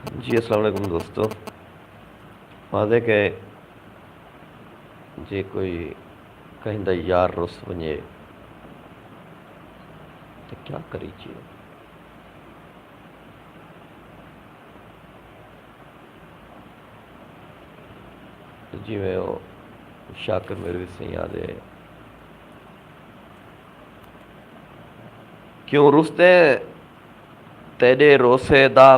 जी अस्सलाम वालेकुम दोस्तों। वादे के जे कोई कहंदा यार रुस वञे तो क्या करीजे। जिवें वो शाकिर मेरे से याद है, क्यों रुसते तेरे रोसे दा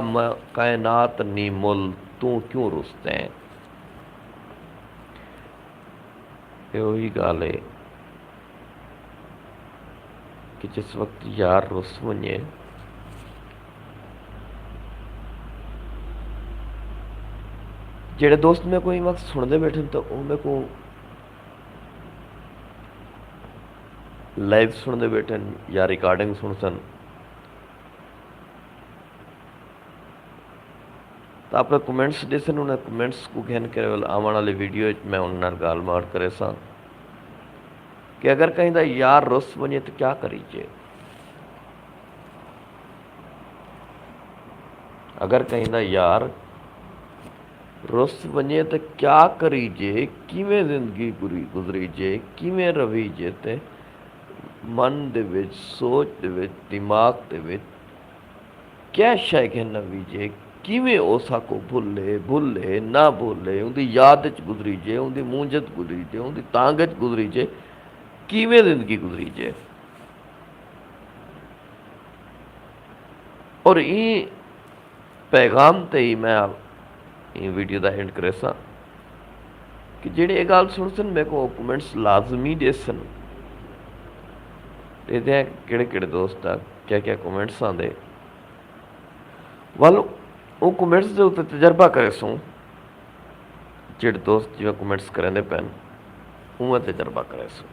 कायनात नी मुल, तू क्यों रुसते। यही गाल है कि जिस वक्त यार रुस वञे जेड़े दोस्त में कोई वक्त सुनते बैठे तो उनमें को लाइव सुनते बैठे या रिकॉर्डिंग सुन सन तो अपने कमेंट्स ॾिसनि उन कमेंट्स को कहन करे आने वाली वीडियो मैं उन गाल मार करे सा कि अगर कहीं दा यार रुस वञे तो क्या करीजे। अगर कहीं दा यार रुस वञे तो क्या करीजे, किवें जिंदगी गुजरीजे, किवें रवीजे ते मन दे विच, सोच दे विच, दिमाग दे विच क्या शै खे न वीजे, किवें उसा को भुले ना भुले, उनकी याद च गुजरीजे, उनकी मूंझत गुजरीजे, उनकी तांग च गुजरीजे, किवें जिंदगी गुजरीजे। और ई पैगाम ते ही मैं ये वीडियो का एंड करे सा कि जेड़े ये गाल सुन सन मेरे को कमेंट्स लाजमी दे सन देते हैं केड़े केड़े दोस्त आ क्या क्या कमेंट्स आते वाल वो कमेंट्स के उत्ते तजर्बा करे सूँ जेड़े दोस्त जिवें कमेंट्स करेंदे पैन उवें तजर्बा करे सूँ।